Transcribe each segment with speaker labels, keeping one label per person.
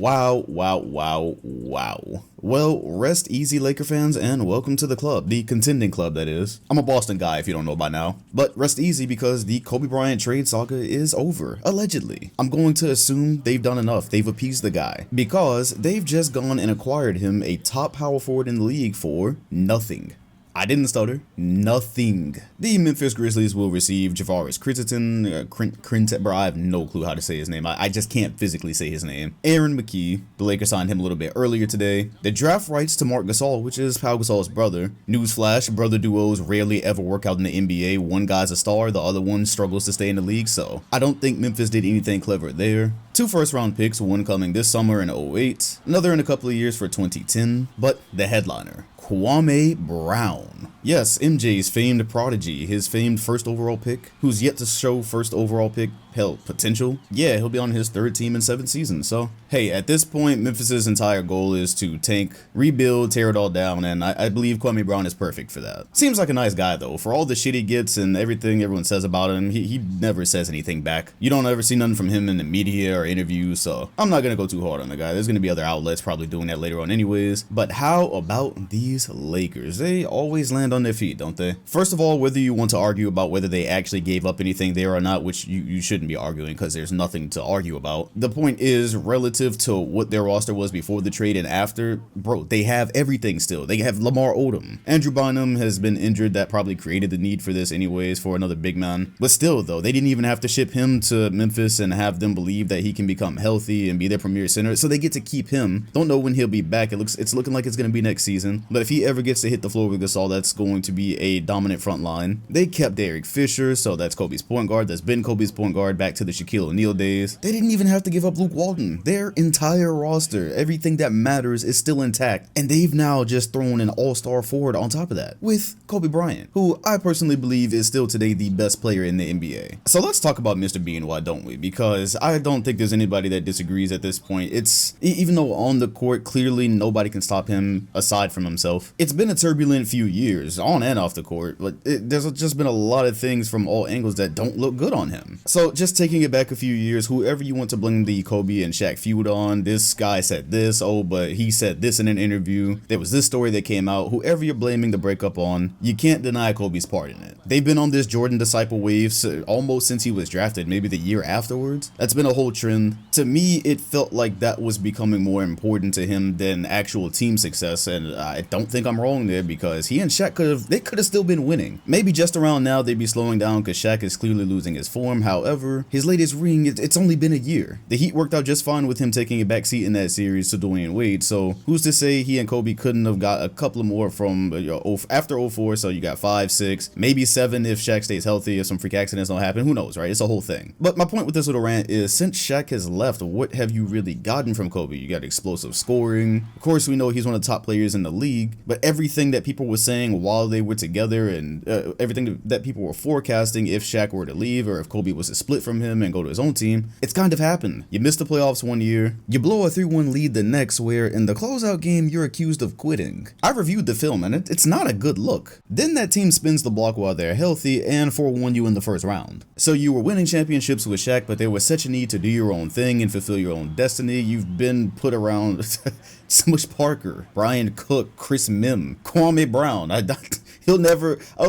Speaker 1: Wow. Well, rest easy, Laker fans, and welcome to the club, the contending club, that is. I'm a Boston guy, if you don't know by now. But rest easy because the Kobe Bryant trade saga is over, allegedly. I'm going to assume they've done enough, they've appeased the guy, because they've just gone and acquired him a top power forward in the league for nothing. I didn't stutter. Nothing. The Memphis Grizzlies will receive Javaris Crittenton, bro, I have no clue how to say his name. I just can't physically say his name. Aaron McKee. The Lakers signed him a little bit earlier today. The draft rights to Marc Gasol, which is Pau Gasol's brother. Newsflash, brother duos rarely ever work out in the NBA. One guy's a star, the other one struggles to stay in the league, so I don't think Memphis did anything clever there. 2 first-round picks, one coming this summer in 2008, another in a couple of years for 2010, but the headliner, Kwame Brown. Yes, MJ's famed prodigy, his famed first overall pick, who's yet to show first overall pick potential. Yeah, he'll be on his 3rd team in 7 seasons. So, hey, at this point, Memphis's entire goal is to tank, rebuild, tear it all down, and I believe Kwame Brown is perfect for that. Seems like a nice guy, though. For all the shit he gets and everything everyone says about him, he never says anything back. You don't ever see nothing from him in the media or interviews, so I'm not gonna go too hard on the guy. There's gonna be other outlets probably doing that later on anyways. But how about these Lakers? They always land on their feet, don't they? First of all, whether you want to argue about whether they actually gave up anything there or not, which you shouldn't be arguing because there's nothing to argue about. The point is, relative to what their roster was before the trade and after, bro, they have everything still. They have Lamar Odom. Andrew Bynum has been injured. That probably created the need for this anyways, for another big man. But still, though, they didn't even have to ship him to Memphis and have them believe that he can become healthy and be their premier center, so they get to keep him. Don't know when he'll be back. It's looking like it's going to be next season. But if he ever gets to hit the floor with Gasol, that's going to be a dominant front line. They kept Derek Fisher, so that's Kobe's point guard. That's been Kobe's point guard back to the Shaquille O'Neal days. They didn't even have to give up Luke Walton. Their entire roster, everything that matters is still intact, and they've now just thrown an all-star forward on top of that with Kobe Bryant, who I personally believe is still today the best player in the NBA. So let's talk about Mr. Bean, why don't we? Because I don't think there's anybody that disagrees at this point. It's, even though on the court, clearly nobody can stop him aside from himself. It's been a turbulent few years, on and off the court, but there's just been a lot of things from all angles that don't look good on him. So just taking it back a few years, whoever you want to blame the Kobe and Shaq feud on, this guy said this, oh, but he said this in an interview, there was this story that came out, whoever you're blaming the breakup on, you can't deny Kobe's part in it. They've been on this Jordan disciple wave almost since he was drafted, maybe the year afterwards. That's been a whole trend. To me, it felt like that was becoming more important to him than actual team success, and I don't think I'm wrong there, because he and Shaq could have still been winning. Maybe just around now they'd be slowing down because Shaq is clearly losing his form. However, his latest ring, it's only been a year. The Heat worked out just fine with him taking a backseat in that series to Dwayne Wade, so who's to say he and Kobe couldn't have got a couple more from after 04, so you got 5, 6, maybe 7 if Shaq stays healthy, if some freak accidents don't happen, who knows, right? It's a whole thing. But my point with this little rant is, since Shaq has left, what have you really gotten from Kobe? You got explosive scoring. Of course, we know he's one of the top players in the league, but everything that people were saying while they were together and everything that people were forecasting if Shaq were to leave or if Kobe was to split from him and go to his own team, it's kind of happened. You missed the playoffs one year, you blow a 3-1 lead the next, where in the closeout game you're accused of quitting. I reviewed the film and it's not a good look. Then that team spins the block while they're healthy and 4-1 you in the first round. So you were winning championships with Shaq, but there was such a need to do your own thing and fulfill your own destiny. You've been put around Smush Parker, Brian Cook, Chris Mim, Kwame Brown. I don't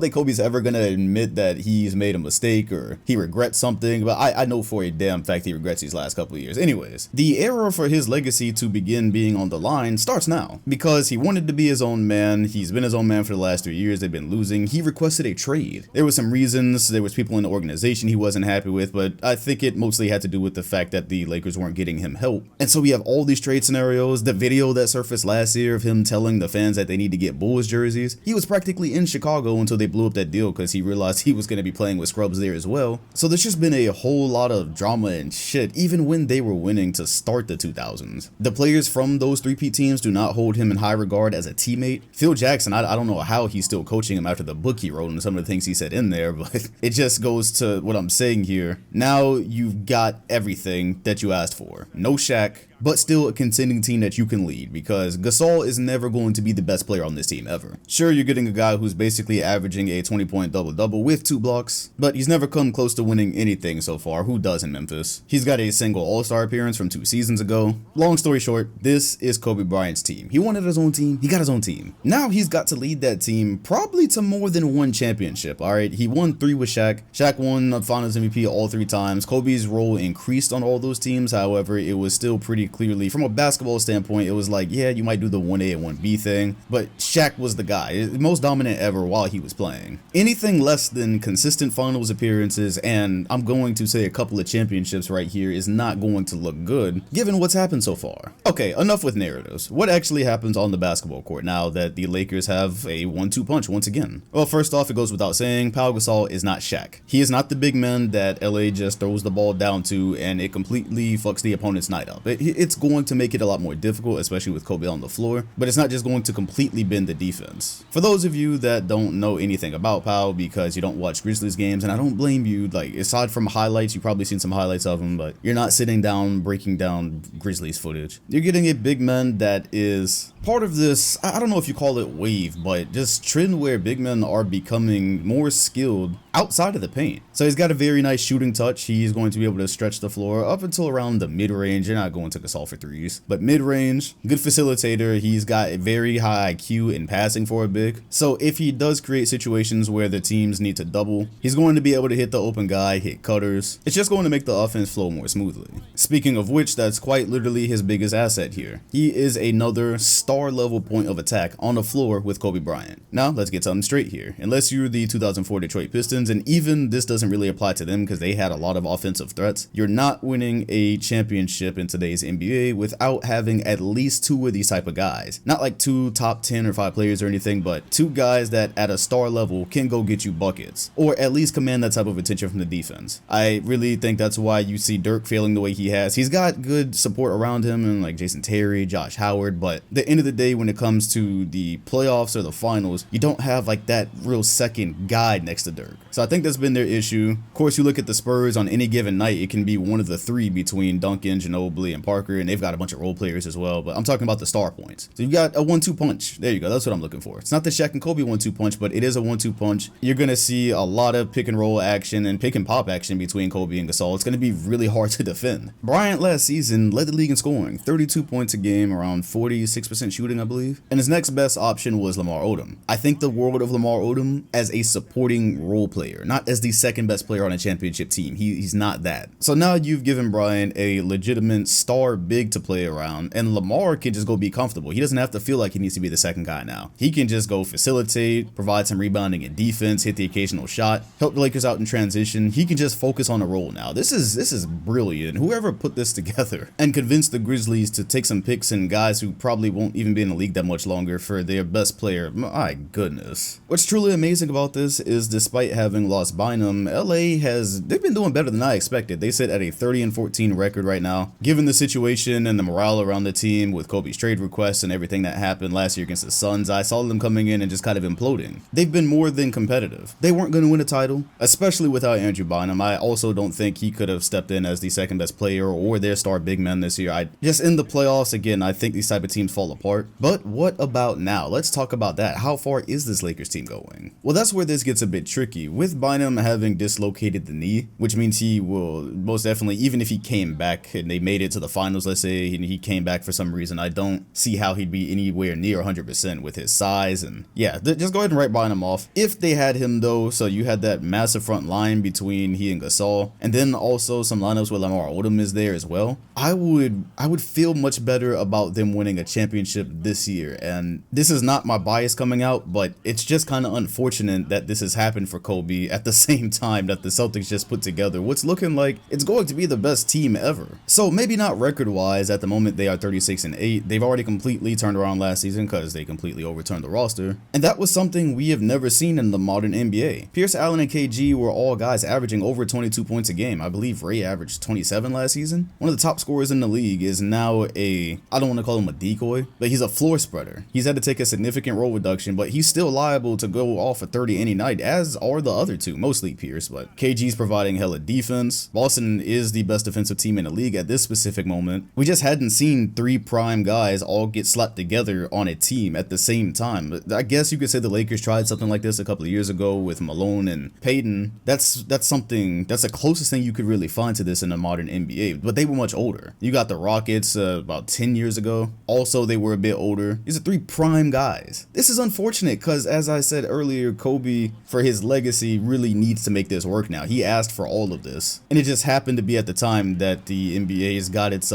Speaker 1: think Kobe's ever gonna admit that he's made a mistake or he regrets something, but I know for a damn fact he regrets these last couple of years. Anyways, the era for his legacy to begin being on the line starts now, because he wanted to be his own man. He's been his own man for the last 3 years. They've been losing. He requested a trade. There were some reasons. There was people in the organization he wasn't happy with, but I think it mostly had to do with the fact that the Lakers weren't getting him help. And so we have all these trade scenarios. The video that surfaced last year of him telling the fans that they need to get Bulls jerseys. He was practically in Chicago until they blew up that deal because he realized he was going to be playing with scrubs there as well. So there's just been a whole lot of drama and shit, even when they were winning to start the 2000s. The players from those 3-peat teams do not hold him in high regard as a teammate. Phil Jackson, I don't know how he's still coaching him after the book he wrote and some of the things he said in there, but it just goes to what I'm saying here. Now you've got everything that you asked for. No Shaq, but still a contending team that you can lead, because Gasol is never going to be the best player on this team ever. Sure, you're getting a guy who's basically averaging a 20-point double-double with 2 blocks, but he's never come close to winning anything so far. Who does in Memphis? He's got a single All-Star appearance from 2 seasons ago. Long story short, this is Kobe Bryant's team. He wanted his own team. He got his own team. Now he's got to lead that team probably to more than one championship. All right, he won 3 with Shaq. Shaq won the Finals MVP all 3 times. Kobe's role increased on all those teams. However, it was still pretty clearly, from a basketball standpoint, it was like, yeah, you might do the 1A and 1B thing, but Shaq was the guy, most dominant ever while he was playing. Anything less than consistent Finals appearances, and I'm going to say a couple of championships right here, is not going to look good given what's happened so far. Okay, enough with narratives. What actually happens on the basketball court now that the Lakers have a 1-2 punch once again? Well, first off, it goes without saying, Pau Gasol is not Shaq. He is not the big man that LA just throws the ball down to and it completely fucks the opponent's night up. It's going to make it a lot more difficult, especially with Kobe on the floor, but it's not just going to completely bend the defense. For those of you that don't know anything about Pau because you don't watch Grizzlies games, and I don't blame you, like, aside from highlights, you've probably seen some highlights of him, but you're not sitting down breaking down Grizzlies footage. You're getting a big man that is part of this, I don't know if you call it wave, but just trend where big men are becoming more skilled outside of the paint. So he's got a very nice shooting touch. He's going to be able to stretch the floor up until around the mid-range. You're not going to Gasol for threes, but mid-range, good facilitator. He's got a very high IQ in passing for a big. So if he does create situations where the teams need to double, he's going to be able to hit the open guy, hit cutters. It's just going to make the offense flow more smoothly. Speaking of which, that's quite literally his biggest asset here. He is another star level point of attack on the floor with Kobe Bryant. Now let's get something straight here. Unless you're the 2004 Detroit Pistons, and even this doesn't really apply to them because they had a lot of offensive threats, you're not winning a championship in today's NBA without having at least 2 of these type of guys. Not like 2 top 10 or 5 players or anything, but 2 guys that at a star level can go get you buckets, or at least command that type of attention from the defense. I really think that's why you see Dirk failing the way he has. He's got good support around him and like Jason Terry, Josh Howard, but at the end of the day, when it comes to the playoffs or the finals, you don't have like that real second guy next to Dirk. So I think that's been their issue. Of course, you look at the Spurs on any given night, it can be one of the 3 between Duncan, Ginobili, and Parker, and they've got a bunch of role players as well, but I'm talking about the star points. So you've got a 1-2 punch. There you go. That's what I'm looking for. It's not the Shaq and Kobe 1-2 punch, but it is a 1-2 punch. You're going to see a lot of pick and roll action and pick and pop action between Kobe and Gasol. It's going to be really hard to defend. Bryant last season led the league in scoring, 32 points a game, around 46% shooting, I believe. And his next best option was Lamar Odom. I think the world of Lamar Odom as a supporting role player, not as the second best player on a championship team. He's not that. So now you've given Bryant a legitimate star big to play around, and Lamar can just go be comfortable. He doesn't have to feel like he needs to be the second guy now. He can just go facilitate, provide some rebounding and defense, hit the occasional shot, help the Lakers out in transition. He can just focus on a role now. This is brilliant. Whoever put this together and convinced the Grizzlies to take some picks and guys who probably won't even be in the league that much longer for their best player, my goodness. What's truly amazing about this is despite having lost Bynum, they've been doing better than I expected. They sit at a 30-14 record right now. Given the situation and the morale around the team with Kobe's trade requests and everything that happened last year against the Suns, I saw them coming in and just kind of imploding. They've been more than competitive. They weren't going to win a title, especially without Andrew Bynum. I also don't think he could have stepped in as the second best player or their star big man this year. Just in the playoffs, again, I think these type of teams fall apart. But what about now? Let's talk about that. How far is this Lakers team going? Well, that's where this gets a bit tricky. With Bynum having dislocated the knee, which means he will most definitely, even if he came back and they made it to the finals, let's say, and he came back for some reason, I don't see how he'd be anywhere near 100% with his size. And yeah, just go ahead and write Bynum off. If they had him though, so you had that massive front line between he and Gasol, and then also some lineups where Lamar Odom is there as well, I would feel much better about them winning a championship this year. And this is not my bias coming out, but it's just kind of unfortunate that this has happened for Kobe at the same time that the Celtics just put together what's looking like it's going to be the best team ever. So maybe not record-wise, at the moment they are 36-8. They've already completely turned around last season because they completely overturned the roster. And that was something we have never seen in the modern NBA. Pierce Allen and KG were all guys averaging over 22 points a game. I believe Ray averaged 27 last season. One of the top scorers in the league is now I don't want to call him a decoy, but he's a floor spreader. He's had to take a significant role reduction, but he's still liable to go off for 30 any night, as are the other two, mostly Pierce, but KG's providing hella defense. Boston is the best defensive team in the league at this specific moment. We just hadn't seen three prime guys all get slapped together on a team at the same time. I guess you could say the Lakers tried something like this a couple of years ago with Malone and Payton. That's the closest thing you could really find to this in a modern NBA, but they were much older. You got the Rockets about 10 years ago. Also, they were a bit older. These are three prime guys. This is unfortunate because, as I said earlier, Kobe, for his legacy, really needs to make this work now. He asked for all of this, and it just happened to be at the time that the NBA has got its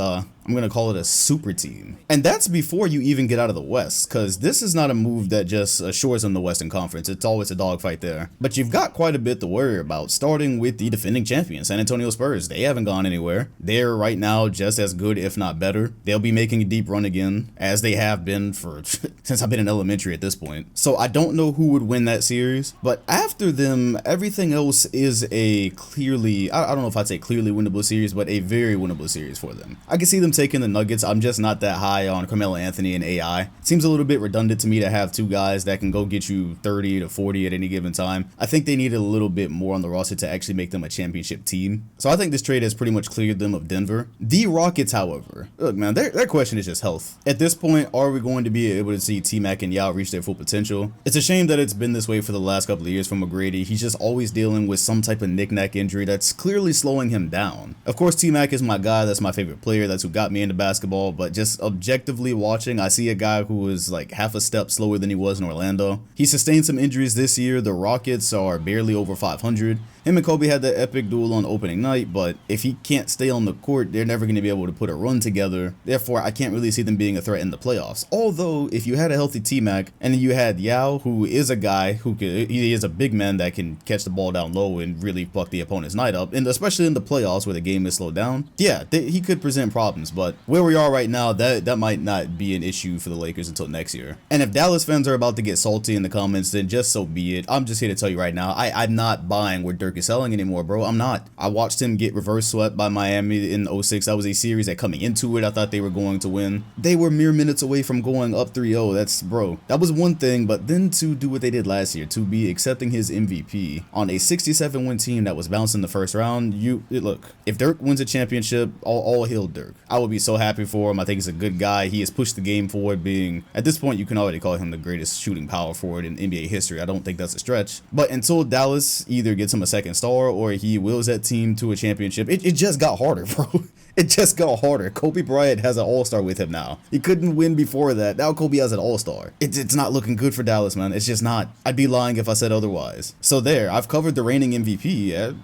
Speaker 1: I'm going to call it a super team. And that's before you even get out of the West, because this is not a move that just assures them the Western Conference. It's always a dogfight there. But you've got quite a bit to worry about, starting with the defending champion, San Antonio Spurs. They haven't gone anywhere. They're right now just as good, if not better. They'll be making a deep run again, as they have been for since I've been in elementary at this point. So I don't know who would win that series, but after them, everything else is a clearly, I don't know if I'd say clearly winnable series, but a very winnable series for them. I can see them taking the Nuggets. I'm just not that high on Carmelo Anthony and AI. It seems a little bit redundant to me to have two guys that can go get you 30 to 40 at any given time. I think they need a little bit more on the roster to actually make them a championship team. So I think this trade has pretty much cleared them of Denver. The Rockets, however, look, man, their question is just health. At this point, are we going to be able to see T-Mac and Yao reach their full potential? It's a shame that it's been this way for the last couple of years from McGrady. He's just always dealing with some type of knick-knack injury that's clearly slowing him down. Of course, T-Mac is my guy. That's my favorite player. That's who got me into basketball, but just objectively watching, I see a guy who is like half a step slower than he was in Orlando. He sustained some injuries this year. The Rockets are barely over 500. Him and Kobe had that epic duel on opening night, but if he can't stay on the court, they're never going to be able to put a run together. Therefore, I can't really see them being a threat in the playoffs. Although, if you had a healthy T-Mac, and then you had Yao, who is a guy who he is a big man that can catch the ball down low and really fuck the opponent's night up, and especially in the playoffs where the game is slowed down, yeah, he could present problems, but where we are right now, that might not be an issue for the Lakers until next year. And if Dallas fans are about to get salty in the comments, then just so be it. I'm just here to tell you right now, I'm not buying where Dirk is selling anymore, bro. I'm not. I watched him get reverse swept by Miami in 06. That was a series that coming into it, I thought they were going to win. They were mere minutes away from going up 3-0. That's, bro, that was one thing, but then to do what they did last year, to be accepting his MVP on a 67-win team that was bounced in the first round, look, if Dirk wins a championship, all hail Dirk. I would be so happy for him. I think he's a good guy. He has pushed the game forward, being, at this point, you can already call him the greatest shooting power forward in NBA history. I don't think that's a stretch. But until Dallas either gets him a second star or he wills that team to a championship, it just got harder, bro. It just got harder. Kobe Bryant has an all-star with him now. He couldn't win before that. Now Kobe has an all-star. It's not looking good for Dallas, man. It's just not. I'd be lying if I said otherwise. So there, I've covered the reigning MVP.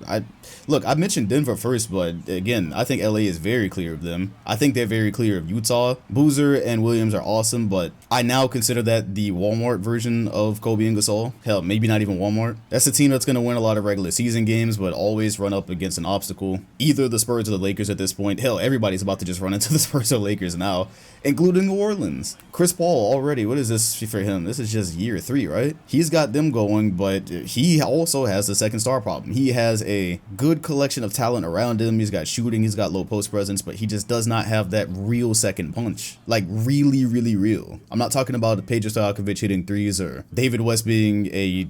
Speaker 1: Look, I mentioned Denver first, but again, I think LA is very clear of them. I think they're very clear of Utah. Boozer and Williams are awesome, but I now consider that the Walmart version of Kobe and Gasol. Hell, maybe not even Walmart. That's a team that's going to win a lot of regular season games, but always run up against an obstacle. Either the Spurs or the Lakers at this point. Hell, everybody's about to just run into the Spurs or Lakers now, including New Orleans. Chris Paul already, what is this for him? This is just year 3, right? He's got them going, but he also has the second star problem. He has a good collection of talent around him. He's got shooting, he's got low post presence, but he just does not have that real second punch. Like really, really real. I'm not talking about Pedro Stojakovic hitting threes or David West being a,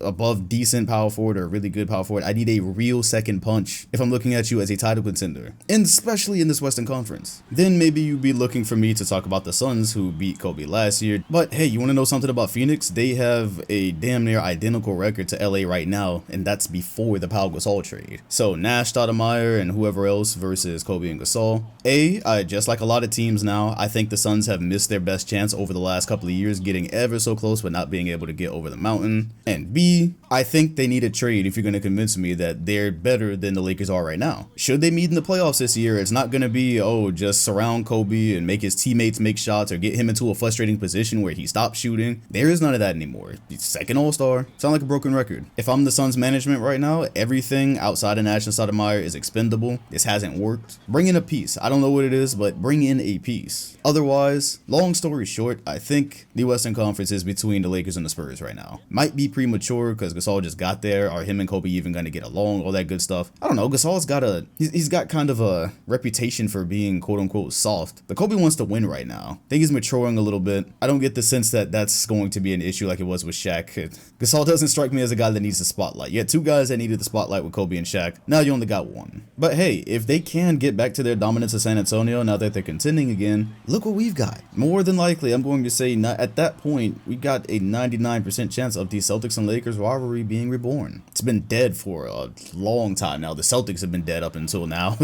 Speaker 1: above decent power forward or a really good power forward. I need a real second punch if I'm looking at you as a title contender, and especially in this Western Conference. Then maybe you'd be looking for me to talk about the Suns, who beat Kobe last year. But hey, you want to know something about Phoenix? They have a damn near identical record to LA right now, and that's before the Pau Gasol trade. So Nash, Stoudemire, and whoever else versus Kobe and Gasol. Just like a lot of teams now, I think the Suns have missed their best chance over the last couple of years, getting ever so close but not being able to get over the mountain. And B, I think they need a trade if you're going to convince me that they're better than the Lakers are right now. Should they meet in the playoffs this year, it's not going to be, just surround Kobe and make his teammates make shots or get him into a frustrating position where he stops shooting. There is none of that anymore. Second all-star. Sound like a broken record. If I'm the Suns management right now, everything outside of Nash and Stoudemire is expendable. This hasn't worked. Bring in a piece. I don't know what it is, but bring in a piece. Otherwise, long story short, I think the Western Conference is between the Lakers and the Spurs right now. Might be premature because Gasol just got there. Are him and Kobe even going to get along? All that good stuff. I don't know. Gasol's got he's got kind of a reputation for being quote unquote soft, but Kobe wants to win right now. I think he's maturing a little bit. I don't get the sense that that's going to be an issue like it was with Shaq. Gasol doesn't strike me as a guy that needs the spotlight. You had two guys that needed the spotlight with Kobe and Shaq. Now you only got one. But hey, if they can get back to their dominance of San Antonio now that they're contending again, look what we've got. More than likely, I'm going to say at that point, we got a 99% chance of the Celtics and Lakers rivalry being reborn. It's been dead for a long time now. The Celtics have been dead up until now.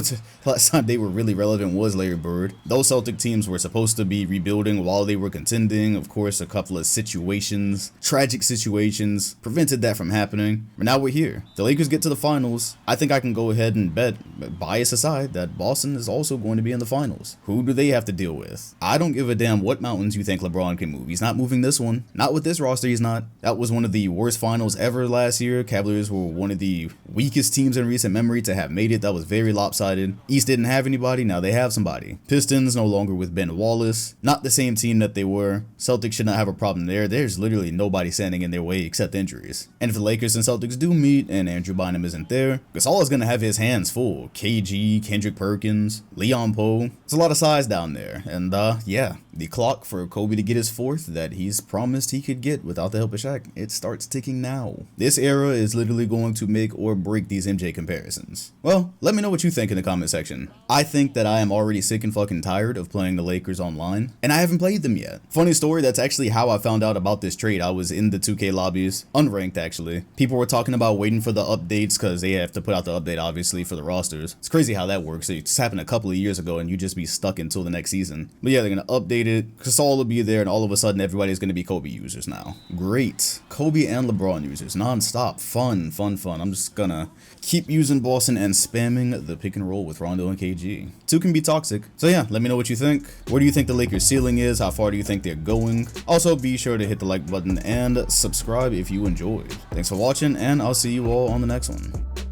Speaker 1: Last time they were really relevant was Larry Bird. Those Celtic teams were supposed to be rebuilding while they were contending. Of course, a couple of situations, tragic situations, prevented that from happening. But now we're here. The Lakers get to the finals. I think I can go ahead and bet, bias aside, that Boston is also going to be in the finals. Who do they have to deal with? I don't give a damn what mountains you think LeBron can move. He's not moving this one. Not with this roster, he's not. That was one of the worst finals ever last year. Cavaliers were one of the weakest teams in recent memory to have made it. That was very lopsided. East didn't have anybody. Now they have somebody. Pistons no longer with Ben Wallace. Not the same team that they were. Celtics should not have a problem there. There's literally nobody standing in their way except injuries. And if the Lakers and Celtics do meet and Andrew Bynum isn't there, Gasol is going to have his hands full. KG, Kendrick Perkins, Leon Poe. There's a lot of size down there. And yeah, the clock for Kobe to get his fourth that he's promised he could get without the help of Shaq, it starts ticking now. This era is literally going to make or break these MJ comparisons. Well, let me know what you think in the comment section. I think that I am already sick and fucking tired of playing the Lakers online, and I haven't played them yet. Funny story, that's actually how I found out about this trade. I was in the 2K lobbies, unranked actually. People were talking about waiting for the updates because they have to put out the update obviously for the rosters. It's crazy how that works. It's happened a couple of years ago and you just be stuck until the next season. But yeah, they're gonna update it. Gasol will be there and all of a sudden everybody's gonna be Kobe users now. Great. Kobe and LeBron users, non-stop, fun. I'm just gonna keep using Boston and spamming the pick and roll with Rondo and KG. Two can be toxic. So yeah, let me know what you think. Where do you think the Lakers ceiling is? How far do you think they're going? Also, be sure to hit the like button and subscribe if you enjoyed. Thanks for watching, and I'll see you all on the next one.